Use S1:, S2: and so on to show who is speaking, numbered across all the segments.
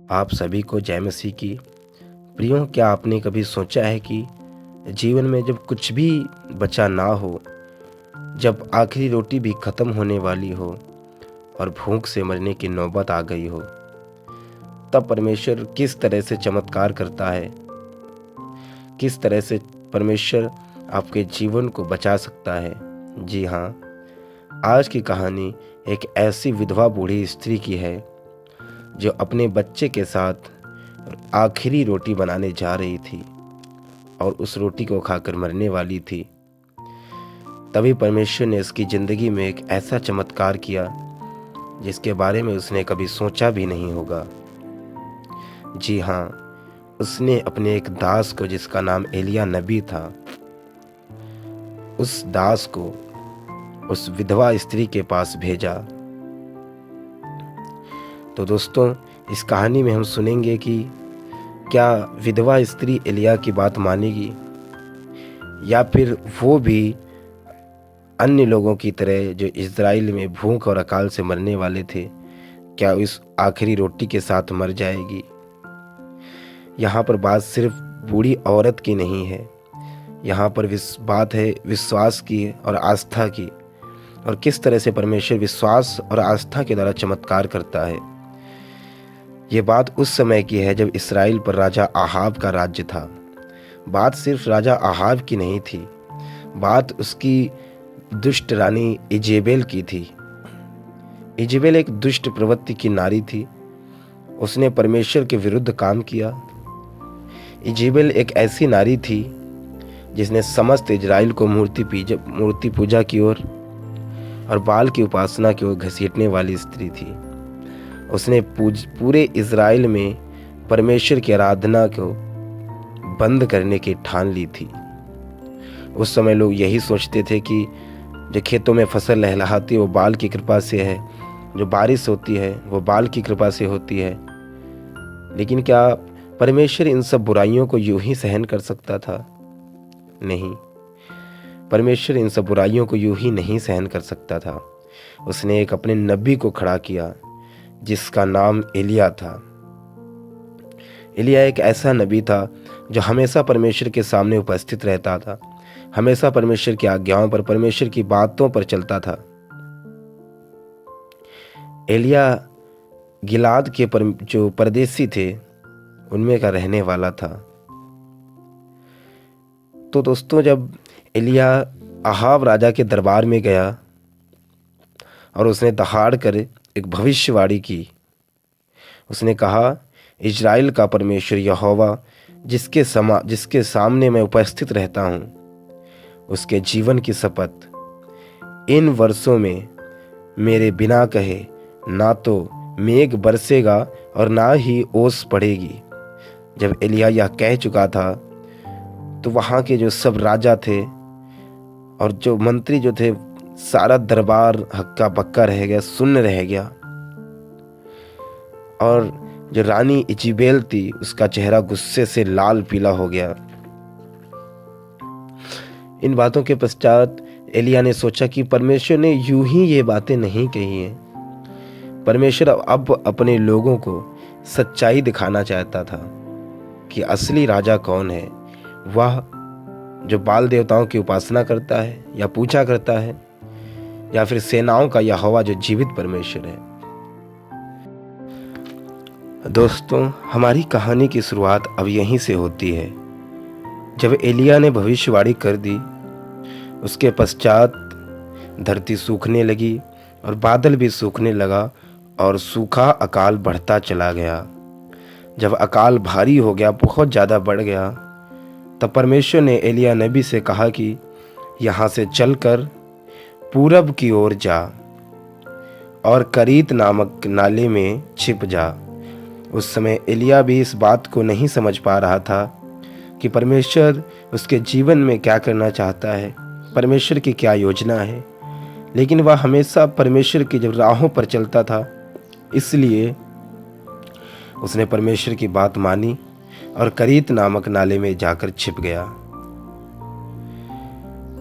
S1: आप सभी को जय मसीह की। प्रियो, क्या आपने कभी सोचा है कि जीवन में जब कुछ भी बचा ना हो, जब आखिरी रोटी भी ख़त्म होने वाली हो और भूख से मरने की नौबत आ गई हो, तब परमेश्वर किस तरह से चमत्कार करता है, किस तरह से परमेश्वर आपके जीवन को बचा सकता है। जी हाँ, आज की कहानी एक ऐसी विधवा बूढ़ी स्त्री की है जो अपने बच्चे के साथ आखिरी रोटी बनाने जा रही थी और उस रोटी को खाकर मरने वाली थी। तभी परमेश्वर ने उसकी ज़िंदगी में एक ऐसा चमत्कार किया जिसके बारे में उसने कभी सोचा भी नहीं होगा। जी हाँ, उसने अपने एक दास को, जिसका नाम एलिया नबी था, उस दास को उस विधवा स्त्री के पास भेजा। तो दोस्तों, इस कहानी में हम सुनेंगे कि क्या विधवा स्त्री एलिया की बात मानेगी या फिर वो भी अन्य लोगों की तरह जो इज़राइल में भूख और अकाल से मरने वाले थे, क्या इस आखिरी रोटी के साथ मर जाएगी। यहाँ पर बात सिर्फ बूढ़ी औरत की नहीं है, यहाँ पर बात है विश्वास की और आस्था की, और किस तरह से परमेश्वर विश्वास और आस्था के द्वारा चमत्कार करता है। ये बात उस समय की है जब इस्राएल पर राजा आहाब का राज्य था। बात सिर्फ राजा आहाब की नहीं थी, बात उसकी दुष्ट रानी इजेबेल की थी। इजेबेल एक दुष्ट प्रवृत्ति की नारी थी। उसने परमेश्वर के विरुद्ध काम किया। इजेबेल एक ऐसी नारी थी जिसने समस्त इजराइल को मूर्ति पूजा की ओर और बाल की उपासना की ओर घसीटने वाली स्त्री थी। उसने पूरे इजराइल में परमेश्वर की आराधना को बंद करने की ठान ली थी। उस समय लोग यही सोचते थे कि जो खेतों में फसल लहलहाती है वो बाल की कृपा से है, जो बारिश होती है वो बाल की कृपा से होती है। लेकिन क्या परमेश्वर इन सब बुराइयों को यूं ही सहन कर सकता था? नहीं, परमेश्वर इन सब बुराइयों को यूं ही नहीं सहन कर सकता था। उसने एक अपने नबी को खड़ा किया जिसका नाम एलिया था। एलिया एक ऐसा नबी था जो हमेशा परमेश्वर के सामने उपस्थित रहता था, हमेशा परमेश्वर की आज्ञाओं पर, परमेश्वर की बातों पर चलता था। एलिया गिलाद के जो परदेसी थे उनमें का रहने वाला था। तो दोस्तों, जब एलिया आहाब राजा के दरबार में गया और उसने दहाड़ कर एक भविष्यवाणी की, उसने कहा, इजराइल का परमेश्वर यहोवा जिसके सामने मैं उपस्थित रहता हूँ, उसके जीवन की शपथ, इन वर्षों में मेरे बिना कहे ना तो मेघ बरसेगा और ना ही ओस पड़ेगी। जब एलिया यह कह चुका था तो वहाँ के जो सब राजा थे और जो मंत्री जो थे, सारा दरबार हक्का बक्का रह गया, सुन्न रह गया। और जो रानी इजेबेल थी उसका चेहरा गुस्से से लाल पीला हो गया। इन बातों के पश्चात एलिया ने सोचा कि परमेश्वर ने यूं ही ये बातें नहीं कही हैं। परमेश्वर अब अपने लोगों को सच्चाई दिखाना चाहता था कि असली राजा कौन है, वह जो बाल देवताओं की उपासना करता है या पूजा करता है, या फिर सेनाओं का यहोवा जो जीवित परमेश्वर है। दोस्तों, हमारी कहानी की शुरुआत अब यहीं से होती है। जब एलिया ने भविष्यवाणी कर दी, उसके पश्चात धरती सूखने लगी और बादल भी सूखने लगा और सूखा अकाल बढ़ता चला गया। जब अकाल भारी हो गया, बहुत ज़्यादा बढ़ गया, तब परमेश्वर ने एलिया नबी से कहा कि यहाँ से चलकर पूरब की ओर जा और करीत नामक नाले में छिप जा। उस समय एलिया भी इस बात को नहीं समझ पा रहा था कि परमेश्वर उसके जीवन में क्या करना चाहता है, परमेश्वर की क्या योजना है। लेकिन वह हमेशा परमेश्वर की जब राहों पर चलता था, इसलिए उसने परमेश्वर की बात मानी और करीत नामक नाले में जाकर छिप गया।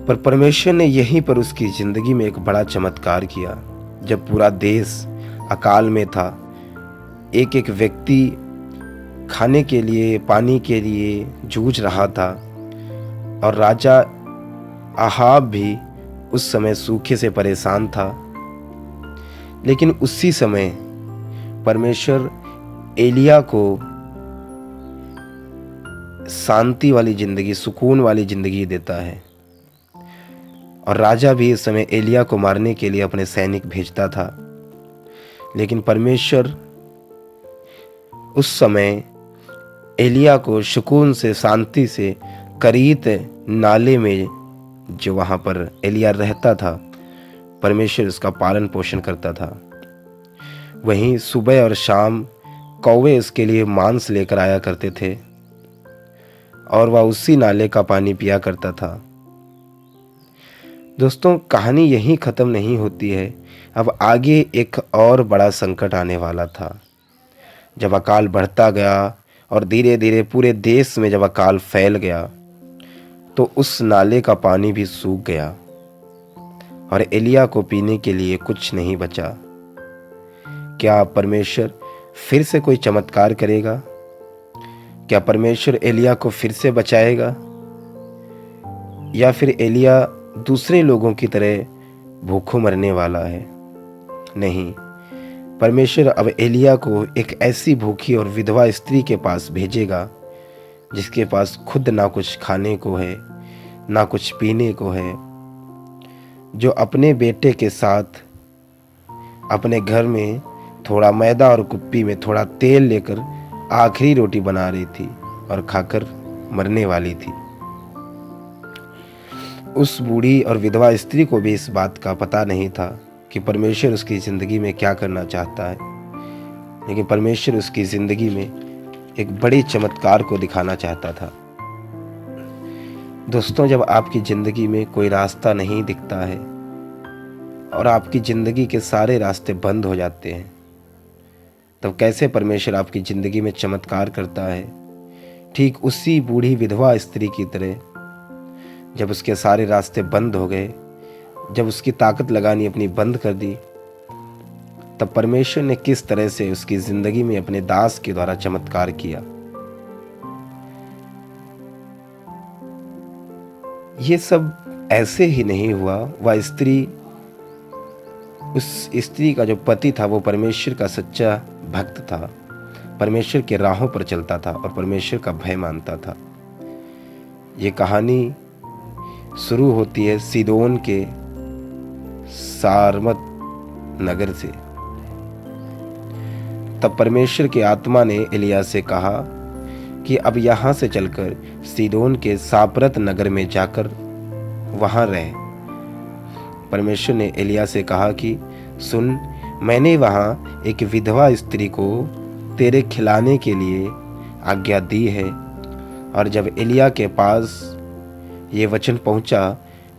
S1: पर परमेश्वर ने यहीं पर उसकी जिंदगी में एक बड़ा चमत्कार किया। जब पूरा देश अकाल में था, एक एक व्यक्ति खाने के लिए, पानी के लिए जूझ रहा था। और राजा आहाब भी उस समय सूखे से परेशान था। लेकिन उसी समय परमेश्वर एलिया को शांति वाली ज़िंदगी, सुकून वाली ज़िंदगी देता है। और राजा भी इस समय एलिया को मारने के लिए अपने सैनिक भेजता था। लेकिन परमेश्वर उस समय एलिया को सुकून से, शांति से करीत नाले में, जो वहाँ पर एलिया रहता था, परमेश्वर उसका पालन पोषण करता था। वहीं सुबह और शाम कौवे उसके लिए मांस लेकर आया करते थे और वह उसी नाले का पानी पिया करता था। दोस्तों, कहानी यहीं ख़त्म नहीं होती है। अब आगे एक और बड़ा संकट आने वाला था। जब अकाल बढ़ता गया और धीरे धीरे पूरे देश में जब अकाल फैल गया, तो उस नाले का पानी भी सूख गया और एलिया को पीने के लिए कुछ नहीं बचा। क्या परमेश्वर फिर से कोई चमत्कार करेगा? क्या परमेश्वर एलिया को फिर से बचाएगा? या फिर एलिया दूसरे लोगों की तरह भूखों मरने वाला है? नहीं, परमेश्वर अब एलिया को एक ऐसी भूखी और विधवा स्त्री के पास भेजेगा जिसके पास खुद ना कुछ खाने को है, ना कुछ पीने को है, जो अपने बेटे के साथ अपने घर में थोड़ा मैदा और कुप्पी में थोड़ा तेल लेकर आखिरी रोटी बना रही थी और खाकर मरने वाली थी। उस बूढ़ी और विधवा स्त्री को भी इस बात का पता नहीं था कि परमेश्वर उसकी ज़िंदगी में क्या करना चाहता है। लेकिन परमेश्वर उसकी ज़िंदगी में एक बड़े चमत्कार को दिखाना चाहता था। दोस्तों, जब आपकी ज़िंदगी में कोई रास्ता नहीं दिखता है और आपकी ज़िंदगी के सारे रास्ते बंद हो जाते हैं, तब कैसे परमेश्वर आपकी ज़िंदगी में चमत्कार करता है? ठीक उसी बूढ़ी विधवा स्त्री की तरह, जब उसके सारे रास्ते बंद हो गए, जब उसकी ताकत लगानी अपनी बंद कर दी, तब परमेश्वर ने किस तरह से उसकी ज़िंदगी में अपने दास के द्वारा चमत्कार किया। ये सब ऐसे ही नहीं हुआ। वह स्त्री, उस स्त्री का जो पति था वो परमेश्वर का सच्चा भक्त था, परमेश्वर के राहों पर चलता था और परमेश्वर का भय मानता था। ये कहानी शुरू होती है सीदोन के सारमत नगर से। तब परमेश्वर की आत्मा ने एलिया से कहा कि अब यहाँ से चलकर सीदोन के सापरत नगर में जाकर वहाँ रह। परमेश्वर ने एलिया से कहा कि सुन, मैंने वहाँ एक विधवा स्त्री को तेरे खिलाने के लिए आज्ञा दी है। और जब एलिया के पास ये वचन पहुँचा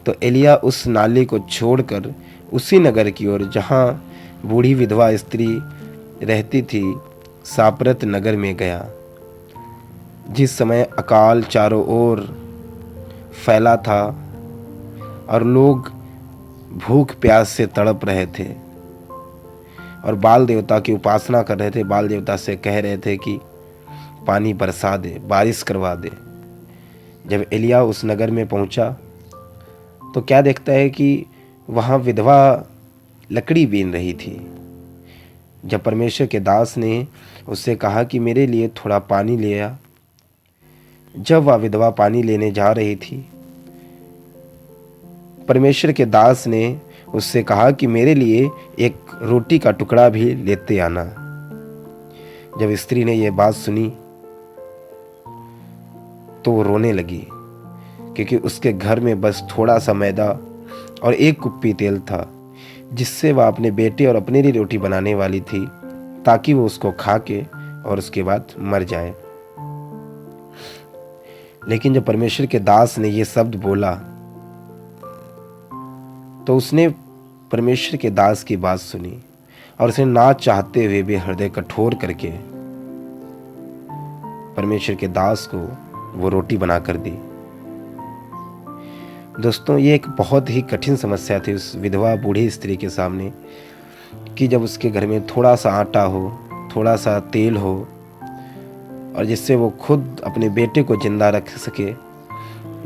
S1: तो एलिया उस नाले को छोड़कर उसी नगर की ओर जहाँ बूढ़ी विधवा स्त्री रहती थी, सापरत नगर में गया। जिस समय अकाल चारों ओर फैला था और लोग भूख प्यास से तड़प रहे थे और बाल देवता की उपासना कर रहे थे, बाल देवता से कह रहे थे कि पानी बरसा दे, बारिश करवा दे। जब एलिया उस नगर में पहुंचा तो क्या देखता है कि वहाँ विधवा लकड़ी बीन रही थी। जब परमेश्वर के दास ने उससे कहा कि मेरे लिए थोड़ा पानी ले आ, जब वह विधवा पानी लेने जा रही थी, परमेश्वर के दास ने उससे कहा कि मेरे लिए एक रोटी का टुकड़ा भी लेते आना। जब स्त्री ने यह बात सुनी तो वो रोने लगी, क्योंकि उसके घर में बस थोड़ा सा मैदा और एक कुप्पी तेल था, जिससे वह अपने बेटे और अपने लिए रोटी बनाने वाली थी, ताकि वो उसको खा के और उसके बाद मर जाए। लेकिन जब परमेश्वर के दास ने ये शब्द बोला तो उसने परमेश्वर के दास की बात सुनी और उसने ना चाहते हुए भी हृदय कठोर करके परमेश्वर के दास को वो रोटी बना कर दी। दोस्तों, ये एक बहुत ही कठिन समस्या थी उस विधवा बूढ़ी स्त्री के सामने कि जब उसके घर में थोड़ा सा आटा हो, थोड़ा सा तेल हो और जिससे वो खुद अपने बेटे को जिंदा रख सके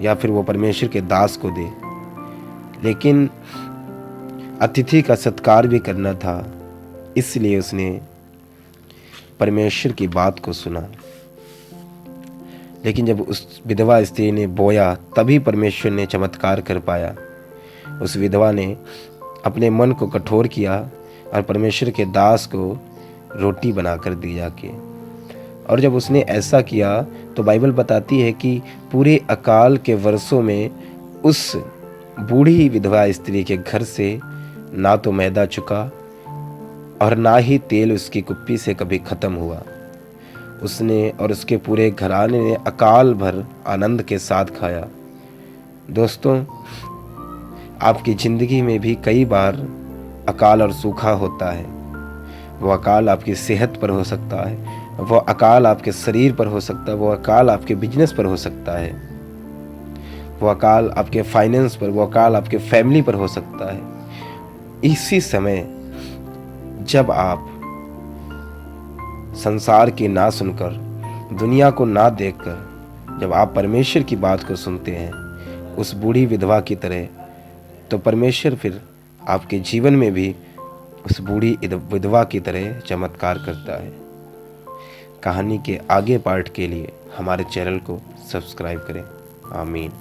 S1: या फिर वो परमेश्वर के दास को दे। लेकिन अतिथि का सत्कार भी करना था, इसलिए उसने परमेश्वर की बात को सुना। लेकिन जब उस विधवा स्त्री ने बोया तभी परमेश्वर ने चमत्कार कर पाया। उस विधवा ने अपने मन को कठोर किया और परमेश्वर के दास को रोटी बनाकर दी जाके। और जब उसने ऐसा किया तो बाइबल बताती है कि पूरे अकाल के वर्षों में उस बूढ़ी विधवा स्त्री के घर से ना तो मैदा चुका और ना ही तेल उसकी कुप्पी से कभी ख़त्म हुआ। उसने और उसके पूरे घराने ने अकाल भर आनंद के साथ खाया। दोस्तों, आपकी ज़िंदगी में भी कई बार अकाल और सूखा होता है। वो अकाल आपकी सेहत पर हो सकता है, वो अकाल आपके शरीर पर हो सकता है, वो अकाल आपके बिजनेस पर हो सकता है, वो अकाल आपके फाइनेंस पर, वो अकाल आपके फैमिली पर हो सकता है। इसी समय जब आप संसार की ना सुनकर, दुनिया को ना देखकर जब आप परमेश्वर की बात को सुनते हैं उस बूढ़ी विधवा की तरह, तो परमेश्वर फिर आपके जीवन में भी उस बूढ़ी विधवा की तरह चमत्कार करता है। कहानी के आगे पार्ट के लिए हमारे चैनल को सब्सक्राइब करें। आमीन।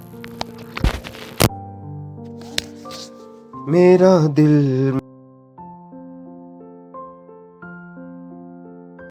S1: मेरा दिल